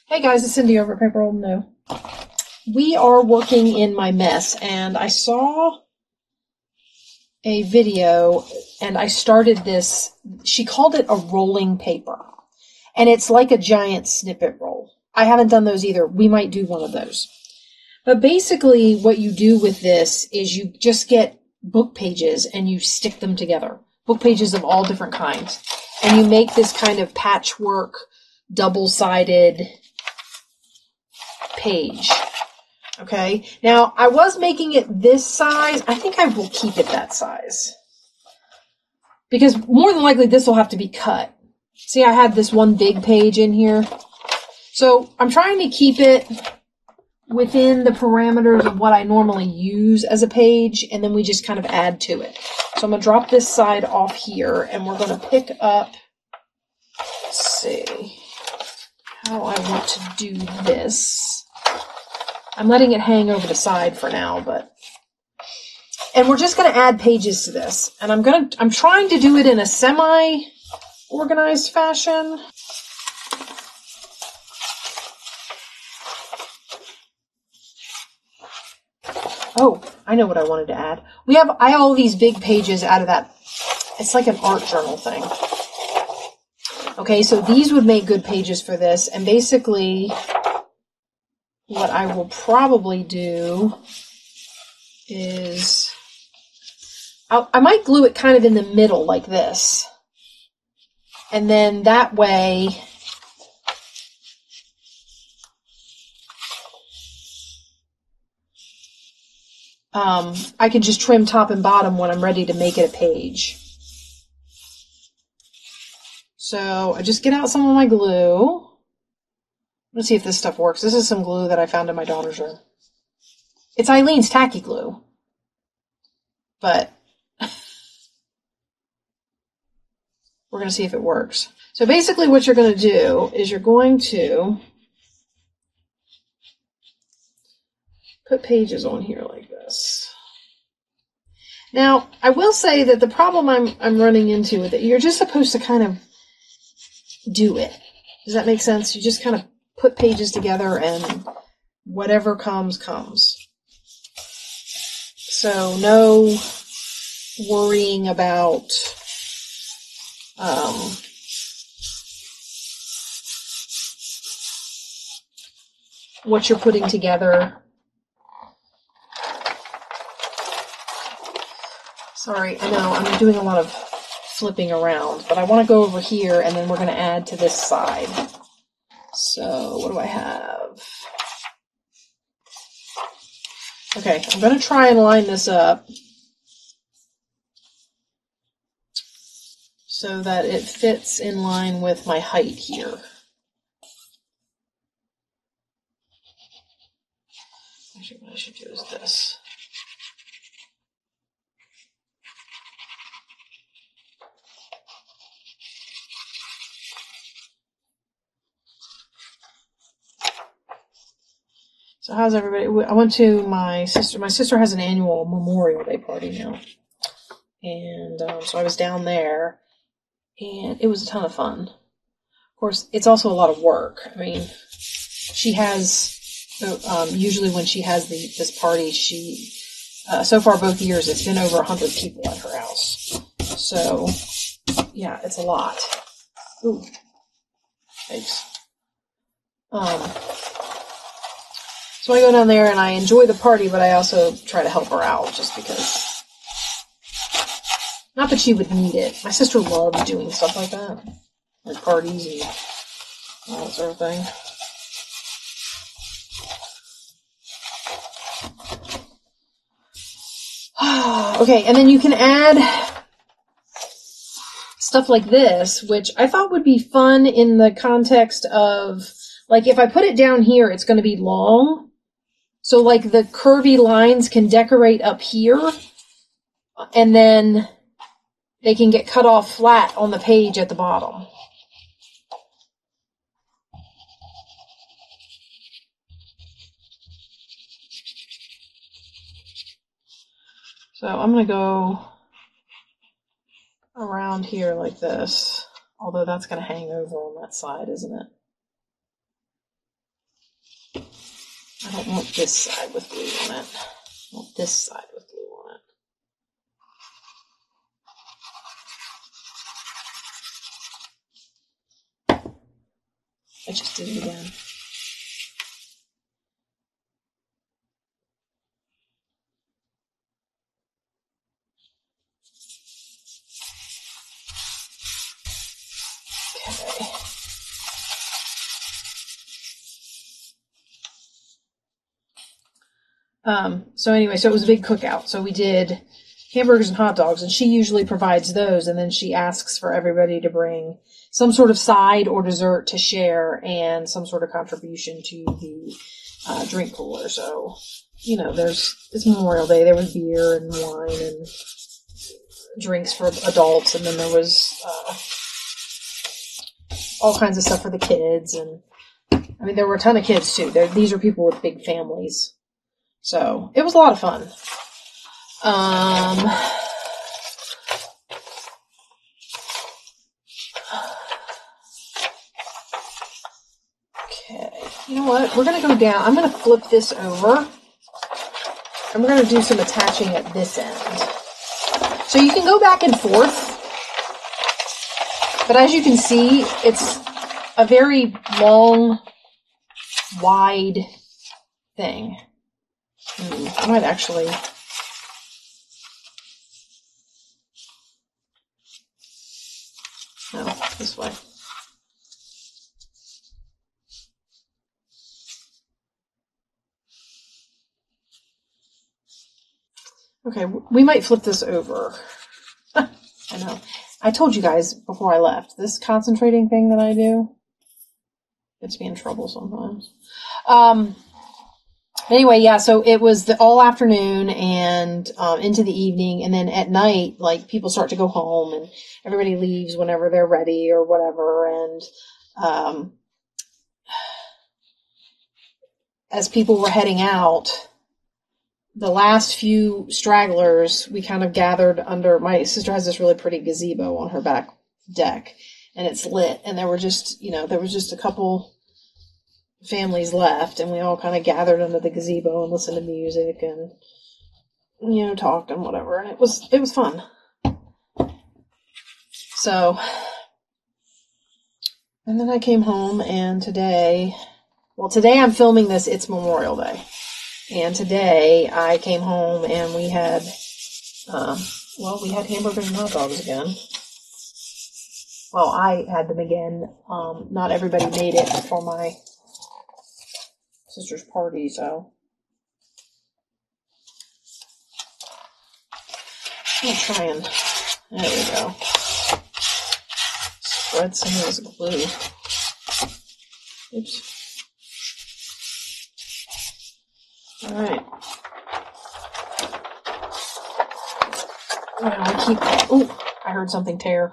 Hey guys, it's Cindy over at paper.old.new. We are working in my mess, and I saw a video, and I started this. She called it a rolling paper, and it's like a giant snippet roll. I haven't done those either. We might do one of those. But basically, what you do with this is you just get book pages and you stick them together. Book pages of all different kinds. And you make this kind of patchwork, double-sided page. Okay, now I was making it this size. I think I will keep it that size, because more than likely this will have to be cut. See, I had this one big page in here, so I'm trying to keep it within the parameters of what I normally use as a page, and then we just kind of add to it. So I'm going to drop this side off here, and we're going to pick up, let's see how I want to do this. I'm letting it hang over the side for now, and we're just going to add pages to this. And I'm trying to do it in a semi-organized fashion. Oh, I know what I wanted to add. I have all these big pages out of that. It's like an art journal thing. Okay, so these would make good pages for this. And basically, what I will probably do is I might glue it kind of in the middle like this. And then that way I can just trim top and bottom when I'm ready to make it a page. So I just get out some of my glue. Let's see if this stuff works. This is some glue that I found in my daughter's room. It's Eileen's tacky glue. But we're going to see if it works. So basically what you're going to do is you're going to put pages on here like this. Now, I will say that the problem I'm running into with it, you're just supposed to kind of do it. Does that make sense? You just kind of put pages together and whatever comes, comes. So no worrying about what you're putting together. Sorry, I know I'm doing a lot of flipping around, but I want to go over here and then we're going to add to this side. So what do I have? Okay, I'm going to try and line this up so that it fits in line with my height here. Actually, what I should do is this. So how's everybody? I went to my sister. My sister has an annual Memorial Day party now. And so I was down there, and it was a ton of fun. Of course, it's also a lot of work. I mean, she has, usually when she has this party, so far both years, it's been over 100 people at her house. So, yeah, it's a lot. Ooh. Thanks. So I go down there and I enjoy the party, but I also try to help her out just because. Not that she would need it. My sister loves doing stuff like that. Like parties and all that sort of thing. Okay, and then you can add stuff like this, which I thought would be fun in the context of, like, if I put it down here, it's going to be long. So, like, the curvy lines can decorate up here, and then they can get cut off flat on the page at the bottom. So I'm going to go around here like this, although that's going to hang over on that side, isn't it? I don't want this side with glue on it. I want this side with glue on it. I just did it again. Okay. So anyway, so it was a big cookout. So we did hamburgers and hot dogs, and she usually provides those, and then she asks for everybody to bring some sort of side or dessert to share and some sort of contribution to the drink cooler. So, you know, it's Memorial Day. There was beer and wine and drinks for adults, and then there was all kinds of stuff for the kids. And I mean, there were a ton of kids too. These are people with big families. So it was a lot of fun. Okay, you know what? We're going to go down. I'm going to flip this over, and we're going to do some attaching at this end. So you can go back and forth, but as you can see, it's a very long, wide thing. I might actually... No, this way. Okay, we might flip this over. I know. I told you guys before I left, this concentrating thing that I do gets me in trouble sometimes. Anyway, yeah, so it was all afternoon and into the evening, and then at night, like, people start to go home, and everybody leaves whenever they're ready or whatever, and as people were heading out, the last few stragglers, we kind of gathered under, my sister has this really pretty gazebo on her back deck, and it's lit, and there was just a couple families left, and we all kind of gathered under the gazebo and listened to music and, you know, talked and whatever, and it was fun. So, and then I came home, and today I'm filming this, it's Memorial Day, and today I came home and we had hamburgers and hot dogs again. Well, I had them again. Not everybody made it for my sister's party, so I'm trying. There we go. Spread some of this glue. Oops. All right. Wow, I heard something tear.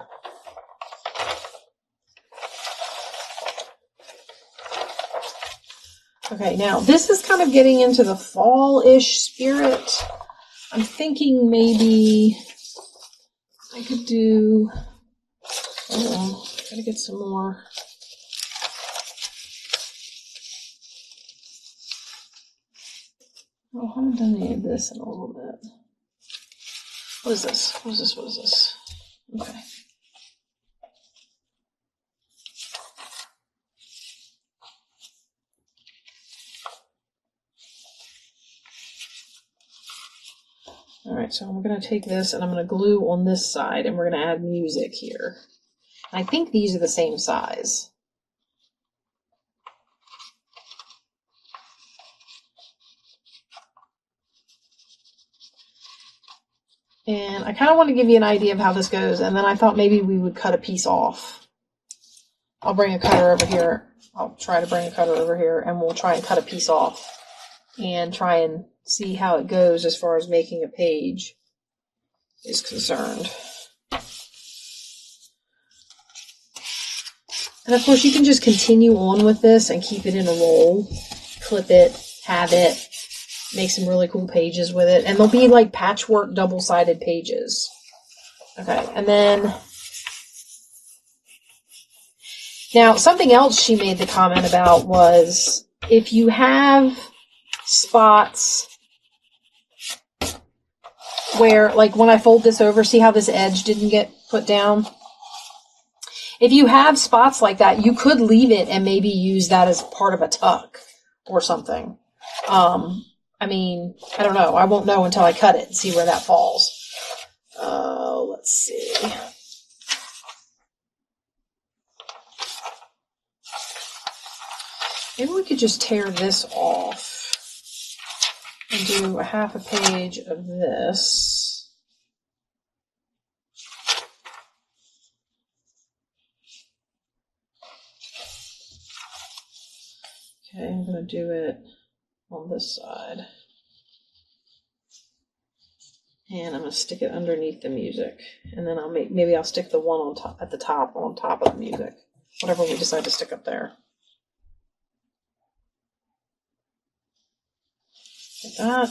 Okay, now this is kind of getting into the fall-ish spirit. I'm thinking maybe I could do, gotta get some more. Oh, I haven't done any of this in a little bit. What is this? What is this? Okay. All right, so I'm going to take this and I'm going to glue on this side, and we're going to add music here. I think these are the same size. And I kind of want to give you an idea of how this goes, and then I thought maybe we would cut a piece off. I'll bring a cutter over here. I'll try to bring a cutter over here, and we'll try and cut a piece off and try and see how it goes as far as making a page is concerned. And of course, you can just continue on with this and keep it in a roll, clip it, have it, make some really cool pages with it. And they'll be like patchwork double-sided pages. Okay, and then now something else she made the comment about was if you have spots where, like when I fold this over, see how this edge didn't get put down? If you have spots like that, you could leave it and maybe use that as part of a tuck or something. I mean, I don't know. I won't know until I cut it and see where that falls. Let's see. Maybe we could just tear this off and do a half a page of this. Okay, I'm going to do it on this side. And I'm going to stick it underneath the music. And then maybe I'll stick the one on top, at the top, on top of the music. Whatever we decide to stick up there. Like that.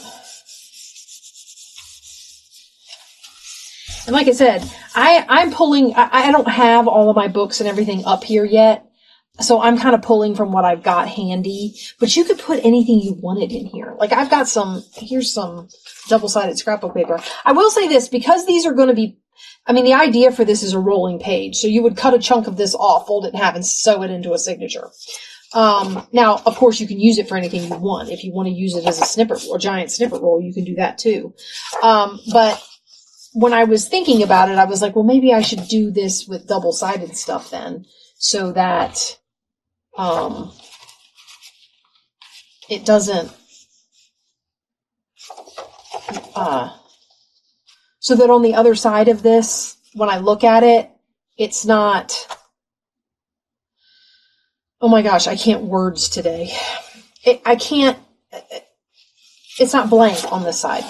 And like I said, I'm pulling, I don't have all of my books and everything up here yet. So I'm kind of pulling from what I've got handy, but you could put anything you wanted in here. Like I've got here's some double-sided scrapbook paper. I will say this, because these are going to be, I mean, the idea for this is a rolling page. So you would cut a chunk of this off, fold it in half, and sew it into a signature. Now, of course, you can use it for anything you want. If you want to use it as a snippet or giant snippet roll, you can do that too. But when I was thinking about it, I was like, well, maybe I should do this with double-sided stuff then, so that it doesn't, so that on the other side of this, when I look at it, it's not, oh my gosh, I can't words today. It's not blank on this side.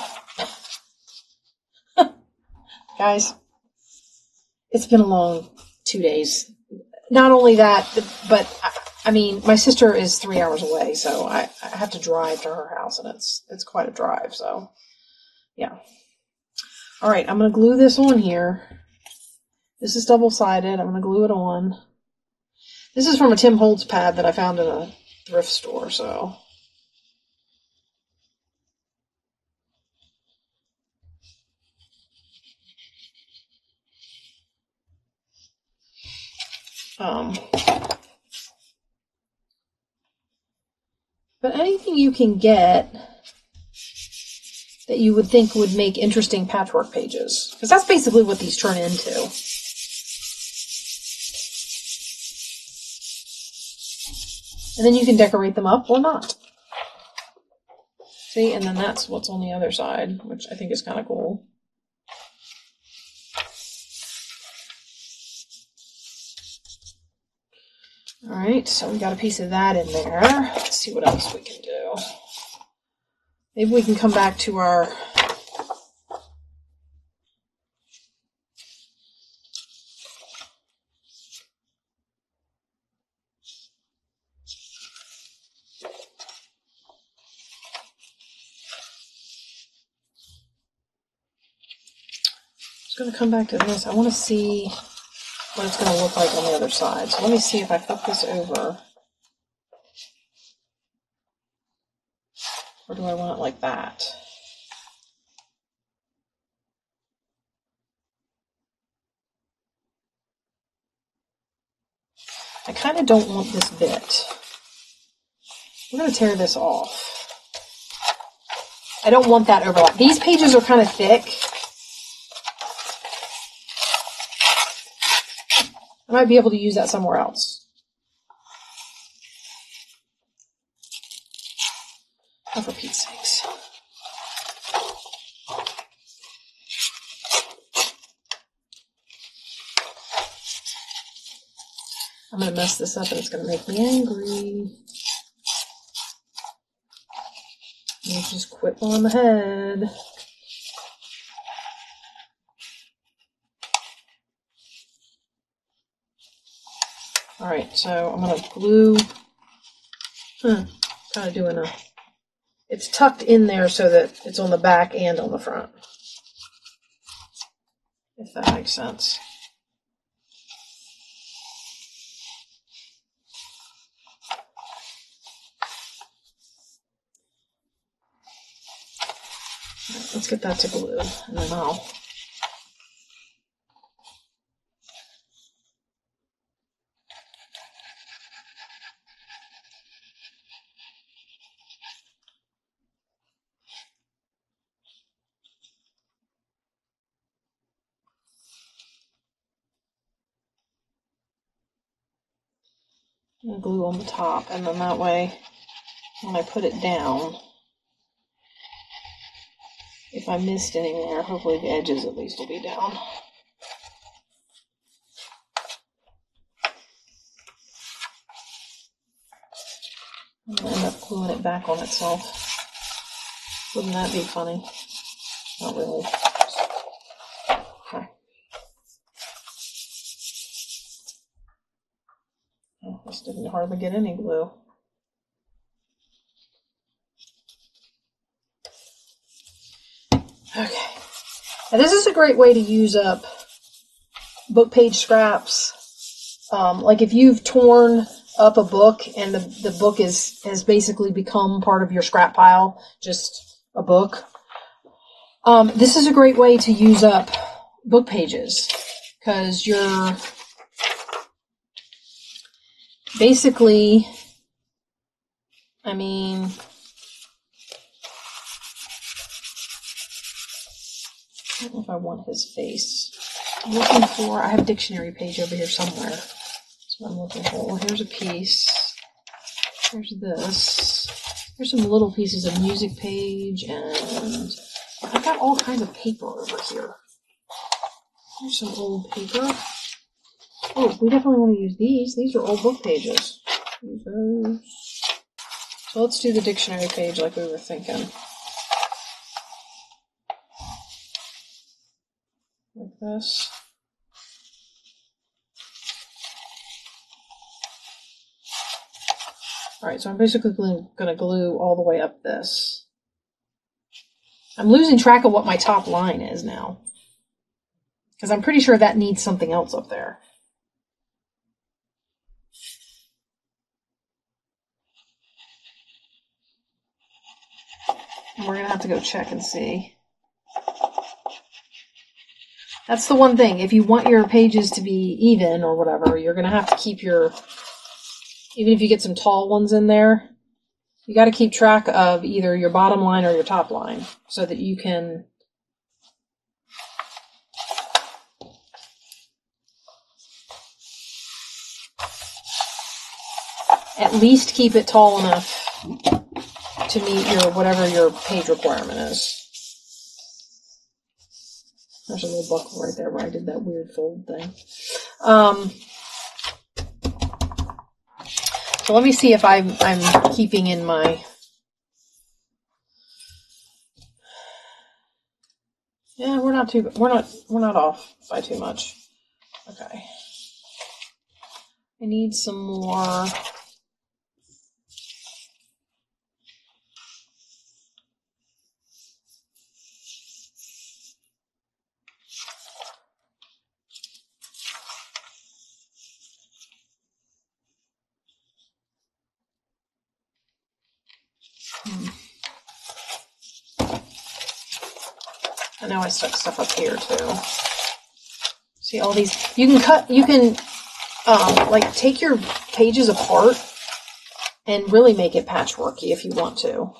Guys, it's been a long 2 days. Not only that, but I mean, my sister is 3 hours away, so I have to drive to her house, and it's quite a drive, so yeah. All right, I'm going to glue this on here. This is double-sided. I'm going to glue it on. This is from a Tim Holtz pad that I found in a thrift store, so. But anything you can get that you would think would make interesting patchwork pages, because that's basically what these turn into. And then you can decorate them up or not. See, and then that's what's on the other side, which I think is kind of cool. All right, so we got a piece of that in there. Let's see what else we can do. Maybe we can come back to our I'm going to come back to this. I want to see what it's going to look like on the other side. So let me see if I flip this over. Or do I want it like that? I kind of don't want this bit. I'm going to tear this off. I don't want that overlap. These pages are kind of thick. I might be able to use that somewhere else. Oh, for Pete's sakes. I'm going to mess this up and it's going to make me angry. You just quit on the head. Alright, so I'm going to glue, kind of doing a, it's tucked in there so that it's on the back and on the front, if that makes sense. let's get that to glue, and then I'll glue on the top, and then that way, when I put it down, if I missed anywhere, hopefully the edges at least will be down. I'm going to end up gluing it back on itself. Wouldn't that be funny? Not really. Okay. Oh, this didn't hardly get any glue. Okay. Now this is a great way to use up book page scraps. Like if you've torn up a book and the book has basically become part of your scrap pile, just a book. This is a great way to use up book pages because you're basically, I mean, I don't know if I want his face. I'm looking for, I have a dictionary page over here somewhere. That's what I'm looking for. Well, here's a piece. Here's this. Here's some little pieces of music page, and I've got all kinds of paper over here. Here's some old paper. Oh, we definitely want to use these. These are old book pages. Use those. So let's do the dictionary page like we were thinking. Like this. Alright, so I'm basically going to glue all the way up this. I'm losing track of what my top line is now. Because I'm pretty sure that needs something else up there. And we're going to have to go check and see. That's the one thing. If you want your pages to be even or whatever, you're going to have to keep your, even if you get some tall ones in there, you got to keep track of either your bottom line or your top line so that you can at least keep it tall enough to meet your whatever your page requirement is. There's a little buckle right there where I did that weird fold thing. So let me see if I'm keeping in my. Yeah, we're not off by too much. Okay. I need some more. I know I stuck stuff up here too. See all these? You can like take your pages apart and really make it patchworky if you want to.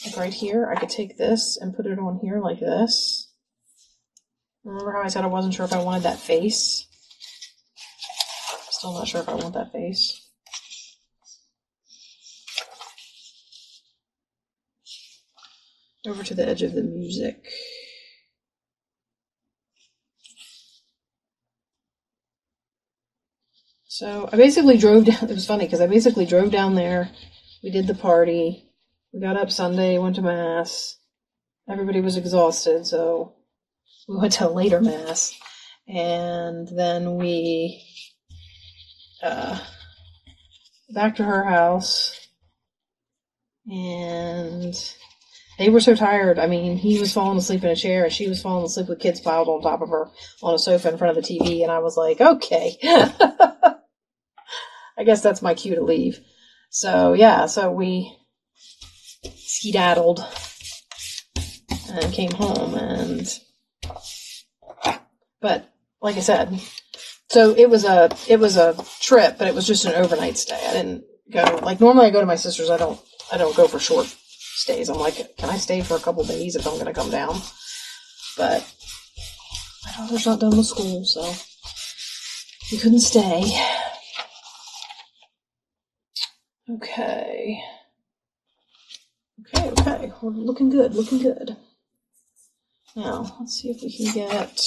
Like right here, I could take this and put it on here like this. Remember how I said I wasn't sure if I wanted that face? Still not sure if I want that face. Over to the edge of the music. So I basically drove down, it was funny because I basically drove down there, we did the party, we got up Sunday, went to Mass, everybody was exhausted, so we went to a later Mass, and then we, back to her house, and they were so tired. I mean, he was falling asleep in a chair, and she was falling asleep with kids piled on top of her on a sofa in front of the TV, and I was like, okay. I guess that's my cue to leave. So, yeah, so we skedaddled and came home, and but like I said, so it was a trip, but it was just an overnight stay. I didn't go, like, normally I go to my sister's. I don't go for short stays. I'm like, can I stay for a couple days if I'm going to come down? But my daughter's not done with school, so we couldn't stay. Okay. We're looking good, Now, let's see if we can get...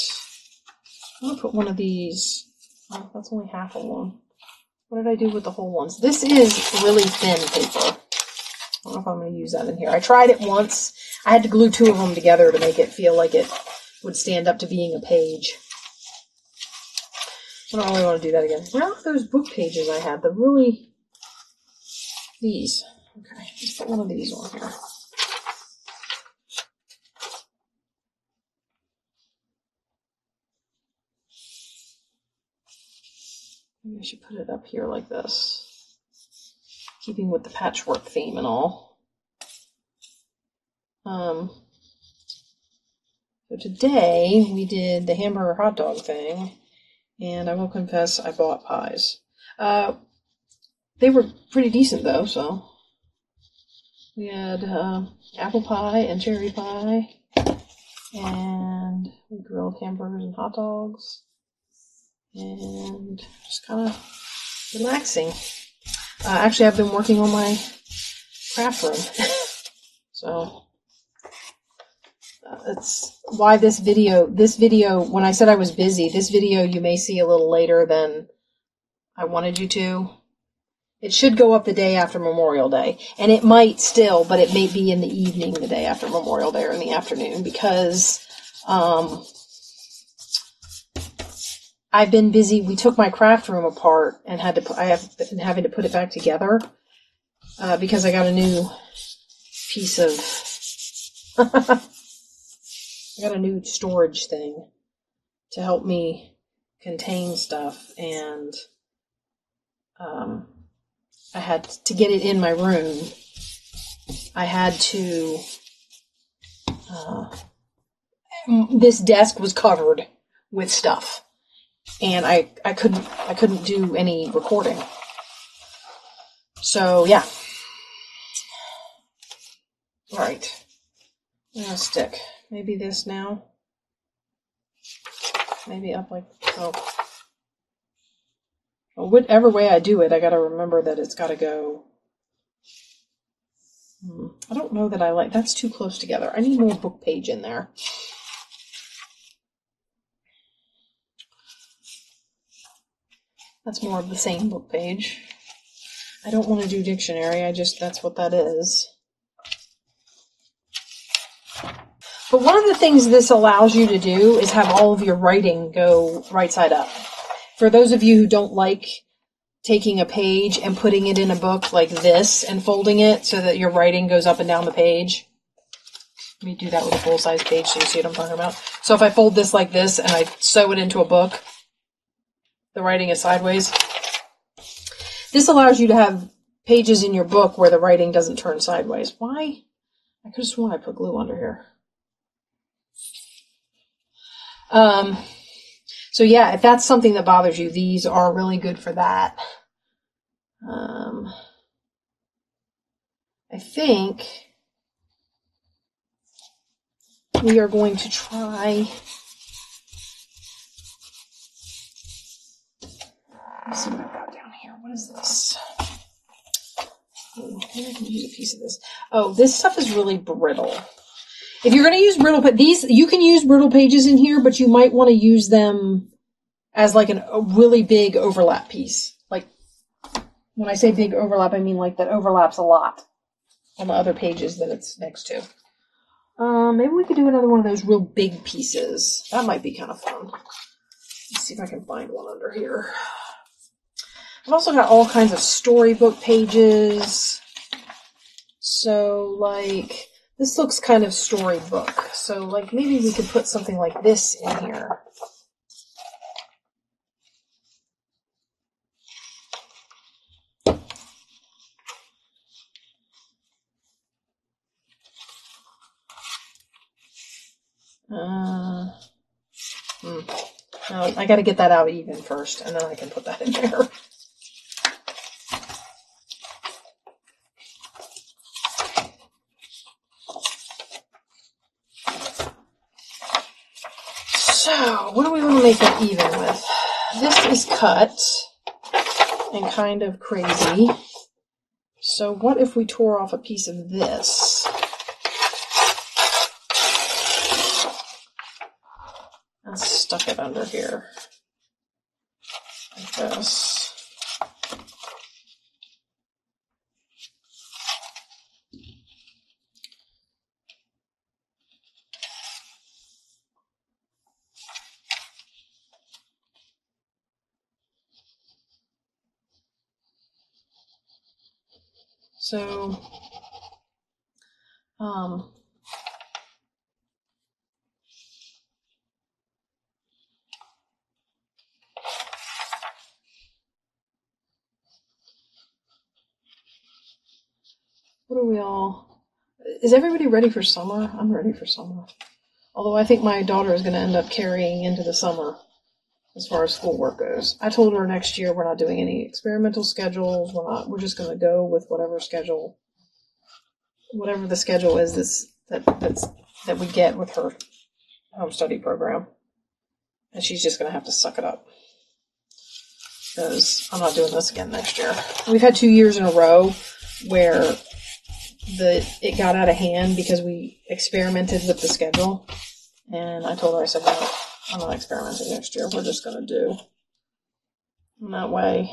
I'm going to put one of these... Oh, that's only half of one. What did I do with the whole ones? This is really thin paper. I don't know if I'm going to use that in here. I tried it once. I had to glue 2 of them together to make it feel like it would stand up to being a page. I don't really want to do that again. Where are those book pages I had? These. Okay, let's put one of these on here. Maybe I should put it up here like this, keeping with the patchwork theme and all. So today we did the hamburger hot dog thing, and I will confess I bought pies. They were pretty decent though, so we had apple pie and cherry pie, and we grilled hamburgers and hot dogs. And just kind of relaxing. Actually, I've been working on my craft room. So that's why this video, when I said I was busy, this video you may see a little later than I wanted you to. It should go up the day after Memorial Day. And it might still, but it may be in the evening the day after Memorial Day or in the afternoon, because I've been busy. We took my craft room apart and I have been having to put it back together because I got a new piece of I got a new storage thing to help me contain stuff, and I had to get it in my room. I had to this desk was covered with stuff. And I couldn't do any recording. So yeah. Alright. I'm gonna stick. Maybe this now. Maybe up like so. Well, whatever way I do it, I gotta remember that it's gotta go. I don't know that I like, that's too close together. I need more book page in there. That's more of the same book page. I don't want to do dictionary, that's what that is. But one of the things this allows you to do is have all of your writing go right side up. For those of you who don't like taking a page and putting it in a book like this and folding it so that your writing goes up and down the page. Let me do that with a full-size page so you see what I'm talking about. So if I fold this like this and I sew it into a book, the writing is sideways. This allows you to have pages in your book where the writing doesn't turn sideways. Why? I could have sworn I put glue under here. So yeah, if that's something that bothers you, these are really good for that. I think we are going to try. Let's see what I've got down here. What is this? Oh, maybe I can use a piece of this. Oh, this stuff is really brittle. If you're going to use brittle, these you can use brittle pages in here, but you might want to use them as like a really big overlap piece. Like when I say big overlap, I mean like that overlaps a lot on the other pages that it's next to. Maybe we could do another one of those real big pieces. That might be kind of fun. Let's see if I can find one under here. I've also got all kinds of storybook pages. So, like, this looks kind of storybook. So, like, maybe we could put something like this in here. I got to get that out even first, and then I can put that in there. So, what do we want to make it even with? This is cut and kind of crazy. So what if we tore off a piece of this? And stuck it under here. Like this. So, what are we all... Is everybody ready for summer? I'm ready for summer. Although I think my daughter is going to end up carrying into the summer as far as schoolwork goes. I told her next year we're not doing any experimental schedules. We're just going to go with whatever the schedule is that we get with her home study program. And she's just going to have to suck it up. Because I'm not doing this again next year. We've had 2 years in a row where it got out of hand because we experimented with the schedule. And I told her, I said, no, I'm not experimenting next year. We're just going to do. And that way,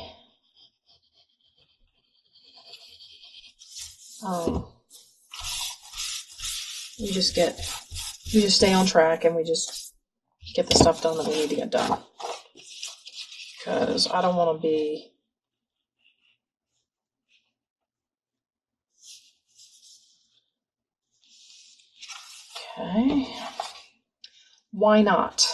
we just stay on track and we just get the stuff done that we need to get done. Because I don't want to be... Okay. Why not?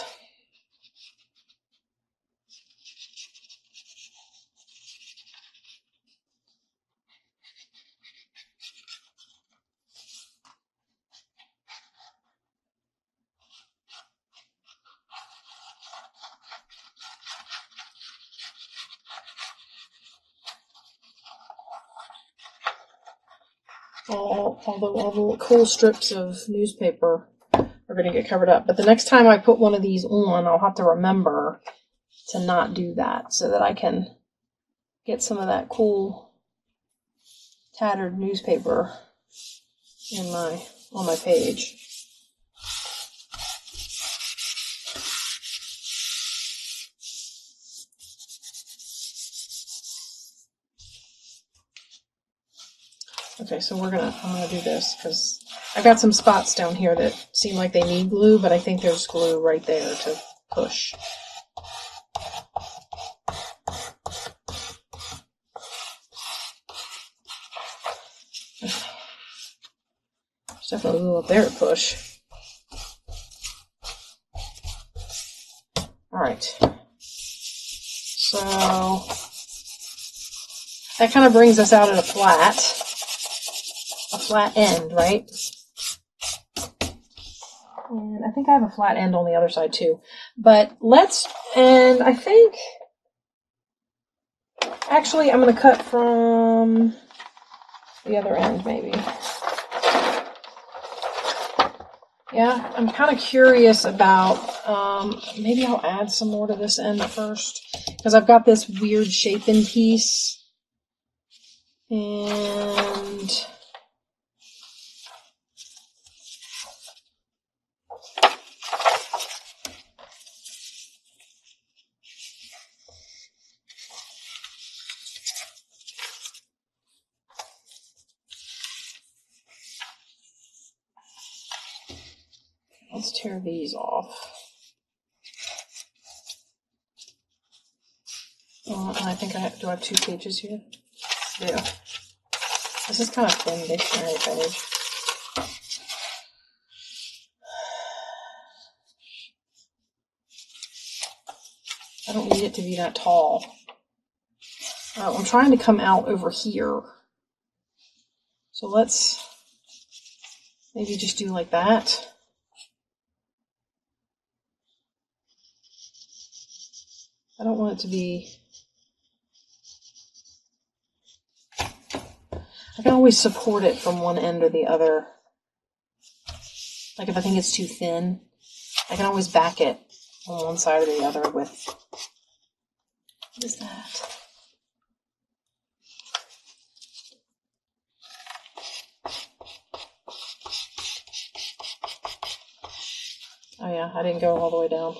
Although all the cool strips of newspaper are going to get covered up. But the next time I put one of these on, I'll have to remember to not do that so that I can get some of that cool tattered newspaper on my page. Okay, so I'm gonna do this because I've got some spots down here that seem like they need glue, but I think there's glue right there to push. There's definitely glue up there to push. Alright. So that kind of brings us out at a flat end, right? And I think I have a flat end on the other side too. But and I think, actually I'm going to cut from the other end maybe. Yeah, I'm kind of curious about, maybe I'll add some more to this end first. Because I've got this weird shapen piece. And let's tear these off. And I think do I have 2 pages here? Yeah. This is kind of thin dictionary page. I don't need it to be that tall. I'm trying to come out over here. So let's maybe just do like that. I don't want it to be... I can always support it from one end or the other. Like if I think it's too thin, I can always back it on one side or the other with... What is that? Oh yeah, I didn't go all the way down.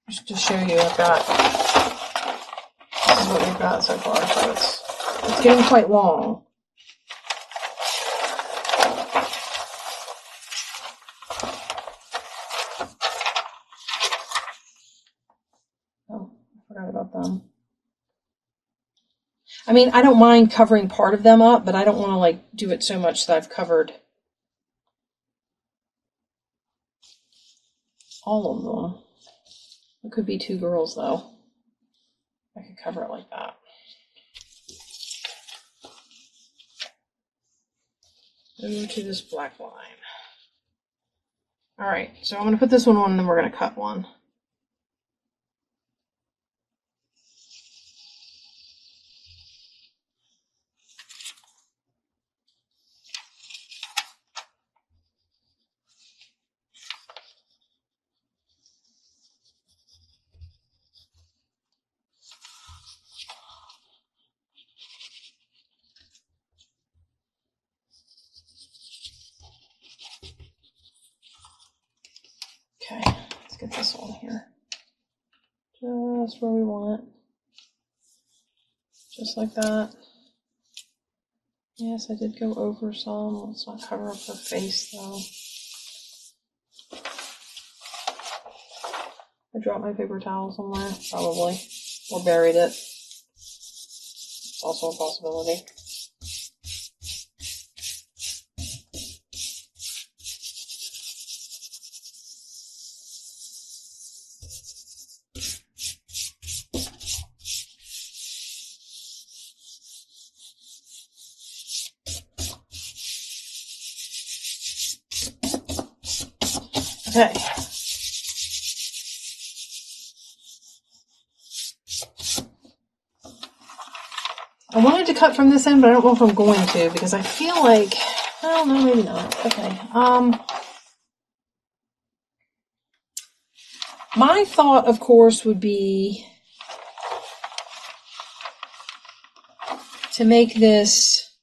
Just to show you, I've got, this is what we've got so far, so it's getting quite long. Oh, I forgot about them. I mean, I don't mind covering part of them up, but I don't want to like do it so much that I've covered all of them. It could be two girls though. I could cover it like that. Over to this black line. All right, so I'm going to put this one on and then we're going to cut one. Okay, let's get this on here. Just where we want it. Just like that. Yes, I did go over some. Let's not cover up her face though. I dropped my paper towel somewhere, probably. Or buried it. It's also a possibility. Okay. I wanted to cut from this end, but I don't know if I'm going to because I feel like, well, no, maybe not. Okay. My thought, of course, would be to make this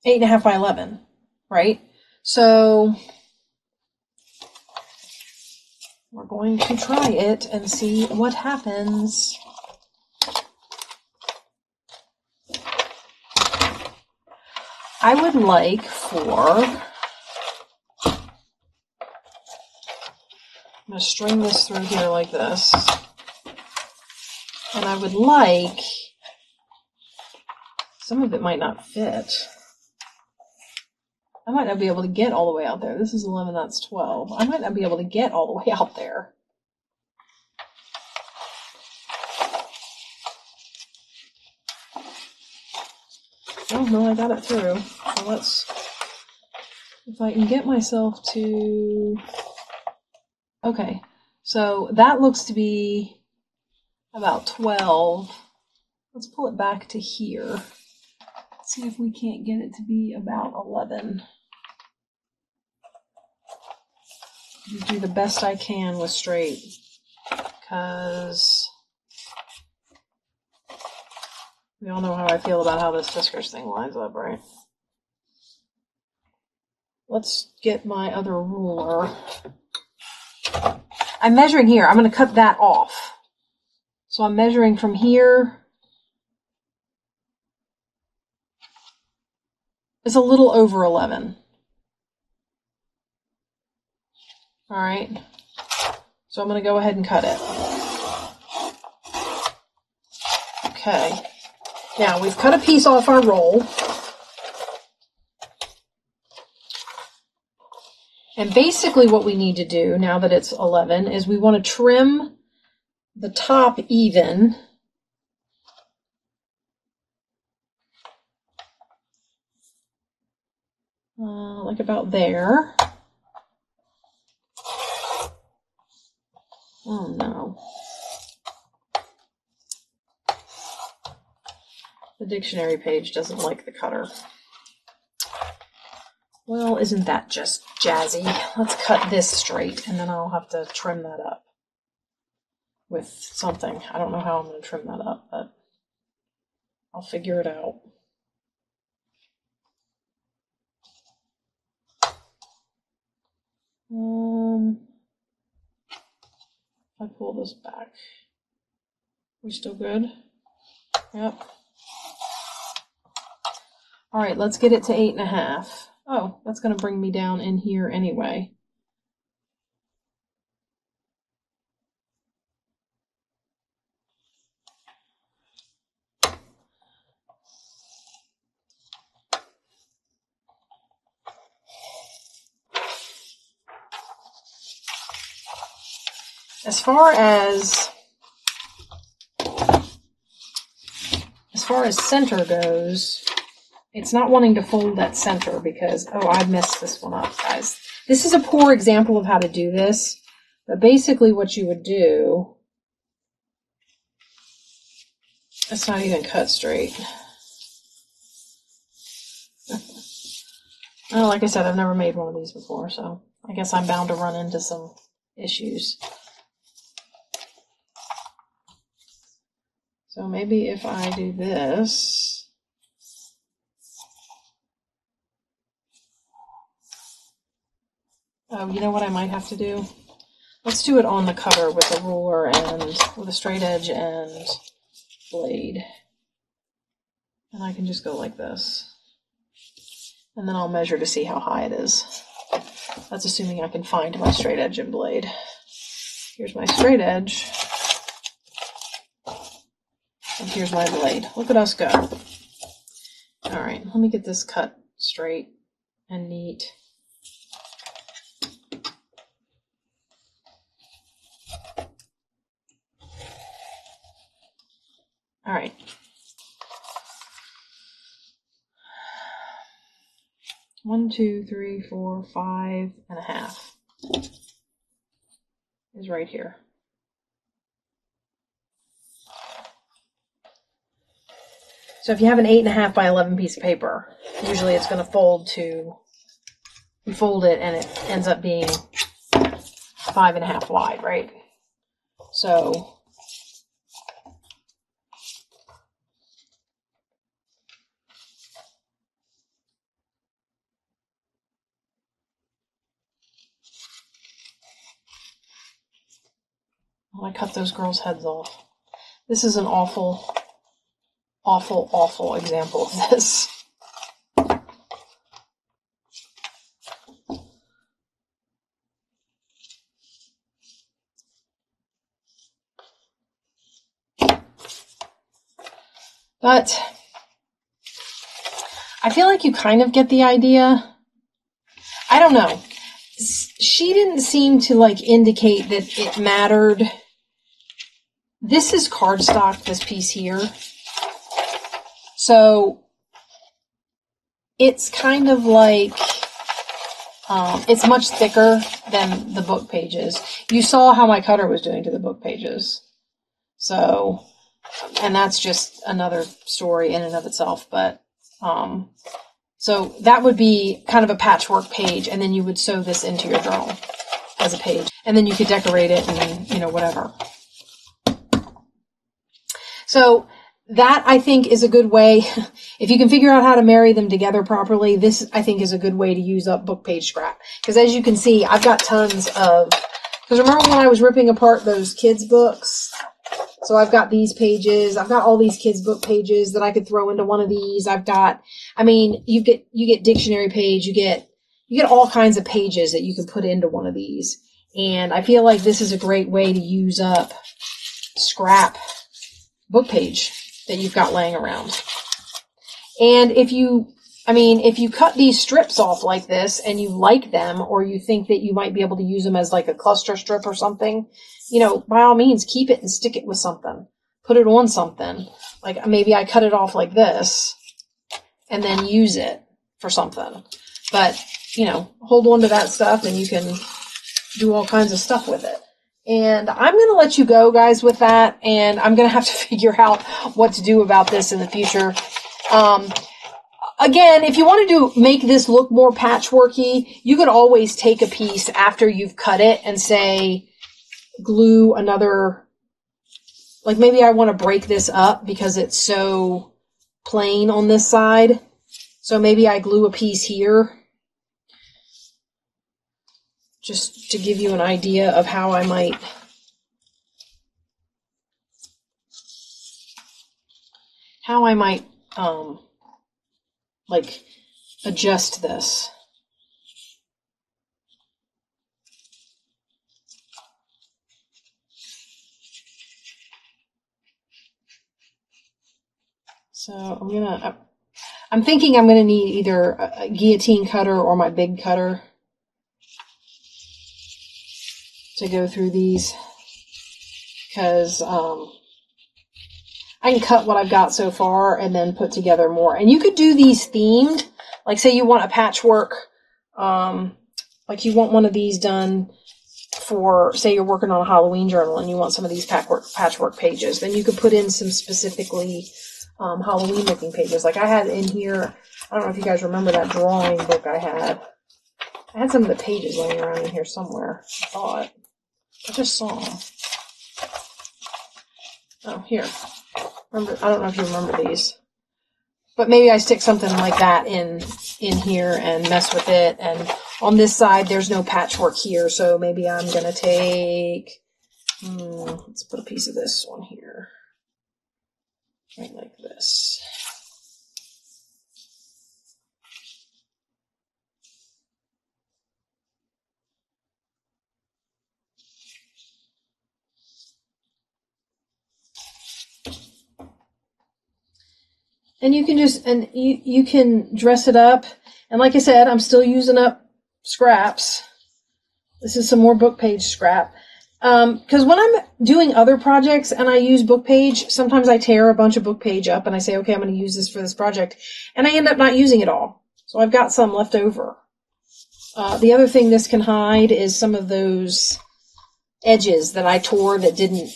8.5 by 11, right? So we're going to try it and see what happens. I would like for, I'm going to string this through here like this, and I would like, some of it might not fit. I might not be able to get all the way out there. This is 11, that's 12. I might not be able to get all the way out there. Oh no, I got it through. So let's, if I can get myself to, okay, so that looks to be about 12. Let's pull it back to here. Let's see if we can't get it to be about 11. Do the best I can with straight, because we all know how I feel about how this whiskers thing lines up, right? Let's get my other ruler. I'm measuring here. I'm going to cut that off. So I'm measuring from here It's a little over 11. All right. So I'm going to go ahead and cut it. Okay. Now we've cut a piece off our roll. And basically what we need to do now that it's 11 is we want to trim the top even. Like about there. Oh no. The dictionary page doesn't like the cutter. Well, isn't that just jazzy? Let's cut this straight and then I'll have to trim that up with something. I don't know how I'm going to trim that up, but I'll figure it out. If I pull this back, we still good? Yep. All right, let's get it to 8.5. Oh, that's going to bring me down in here anyway. As far as center goes, it's not wanting to fold at center because, oh, I messed this one up, guys. This is a poor example of how to do this, but basically what you would do, it's not even cut straight. Oh, like I said, I've never made one of these before, so I guess I'm bound to run into some issues. So maybe if I do this, oh, you know what I might have to do? Let's do it on the cutter with a ruler and with a straight edge and blade. And I can just go like this. And then I'll measure to see how high it is. That's assuming I can find my straight edge and blade. Here's my straight edge. And here's my blade. Look at us go. All right, let me get this cut straight and neat. All right. One, 2, 3, 4, 5.5 is right here. So if you have an 8.5 by 11 piece of paper, usually it's going to fold to, you fold it and it ends up being 5.5 wide, right? So I cut those girls' heads off. This is an awful, awful, awful example of this. But I feel like you kind of get the idea. I don't know. She didn't seem to like indicate that it mattered. This is cardstock, this piece here. So it's kind of like, it's much thicker than the book pages. You saw how my cutter was doing to the book pages. So, and that's just another story in and of itself. But, so that would be kind of a patchwork page, and then you would sew this into your journal as a page. And then you could decorate it and, you know, whatever. So that, I think, is a good way. If you can figure out how to marry them together properly, this, I think, is a good way to use up book page scrap. Because as you can see, I've got tons of, because remember when I was ripping apart those kids' books? So I've got these pages. I've got all these kids' book pages that I could throw into one of these. I've got, I mean, you get dictionary page, you get all kinds of pages that you can put into one of these. And I feel like this is a great way to use up scrap book page that you've got laying around. And if you cut these strips off like this and you like them, or you think that you might be able to use them as like a cluster strip or something, you know, by all means, keep it and stick it with something. Put it on something. Like maybe I cut it off like this and then use it for something. But, you know, hold on to that stuff and you can do all kinds of stuff with it. And I'm going to let you go, guys, with that. And I'm going to have to figure out what to do about this in the future. Again, if you want to make this look more patchworky, you could always take a piece after you've cut it and say, glue another, like maybe I want to break this up because it's so plain on this side. So maybe I glue a piece here just to give you an idea of how I might like adjust this. So I'm thinking I'm gonna need either a guillotine cutter or my big cutter to go through these, because I can cut what I've got so far and then put together more. And you could do these themed, like say you want a patchwork, like you want one of these done for, say you're working on a Halloween journal and you want some of these patchwork pages, then you could put in some specifically Halloween looking pages. Like I had in here, I don't know if you guys remember that drawing book I had. I had some of the pages laying around in here somewhere, I thought. I just saw them. Oh, here. Remember, I don't know if you remember these. But maybe I stick something like that in here and mess with it. And on this side, there's no patchwork here, so maybe I'm going to take, let's put a piece of this on here. Right like this. And you can you can dress it up. And like I said, I'm still using up scraps. This is some more book page scrap. Because when I'm doing other projects and I use book page, sometimes I tear a bunch of book page up and I say, okay, I'm going to use this for this project. And I end up not using it all. So I've got some left over. The other thing this can hide is some of those edges that I tore that didn't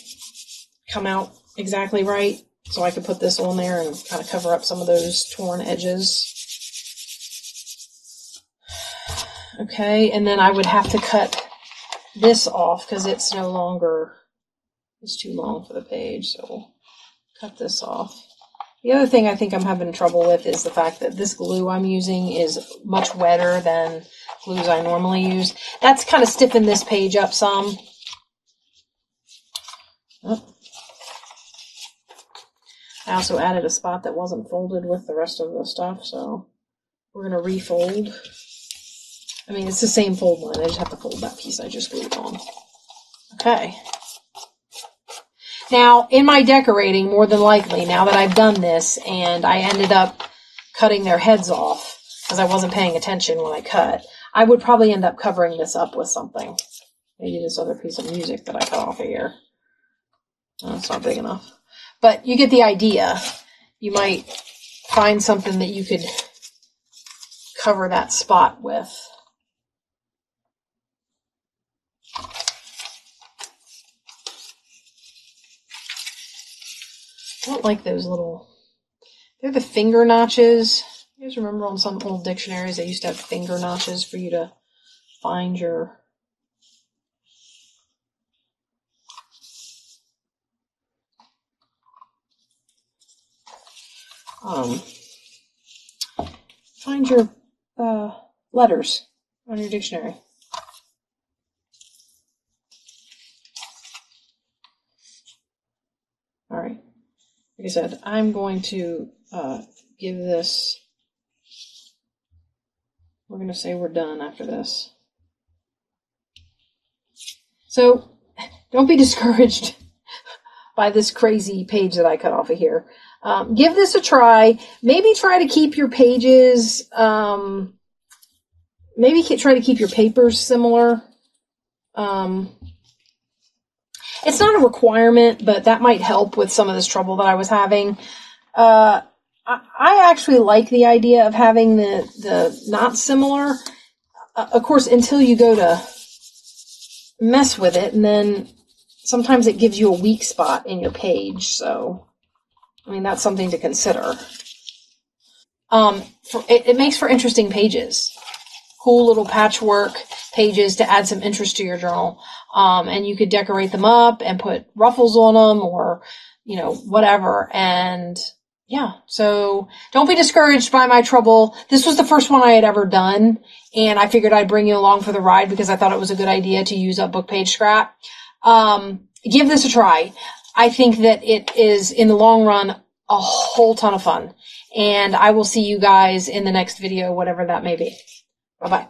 come out exactly right. So I could put this on there and kind of cover up some of those torn edges. Okay, and then I would have to cut this off because it's no longer, it's too long for the page, so we'll cut this off. The other thing I think I'm having trouble with is the fact that this glue I'm using is much wetter than glues I normally use. That's kind of stiffened this page up some. Oh. I also added a spot that wasn't folded with the rest of the stuff, so we're going to refold. I mean, it's the same fold line. I just have to fold that piece I just glued on. Okay. Now, in my decorating, more than likely, now that I've done this, and I ended up cutting their heads off because I wasn't paying attention when I cut, I would probably end up covering this up with something. Maybe this other piece of music that I cut off of here. Oh, it's not big enough. But you get the idea. You might find something that you could cover that spot with. I don't like those little, they're the finger notches. You guys remember on some old dictionaries they used to have finger notches for you to find your letters on your dictionary. like I said, I'm going to give this, we're going to say we're done after this. So don't be discouraged by this crazy page that I cut off of here. Give this a try. Maybe try to keep your pages, maybe try to keep your papers similar. It's not a requirement, but that might help with some of this trouble that I was having. I actually like the idea of having the not similar. Of course, until you go to mess with it, and then sometimes it gives you a weak spot in your page. So, I mean, that's something to consider. It makes for interesting pages. Cool little patchwork pages to add some interest to your journal. And you could decorate them up and put ruffles on them or, you know, whatever. And yeah, so don't be discouraged by my trouble. This was the first one I had ever done, and I figured I'd bring you along for the ride because I thought it was a good idea to use up book page scrap. Give this a try. I think that it is, in the long run, a whole ton of fun. And I will see you guys in the next video, whatever that may be. Bye-bye.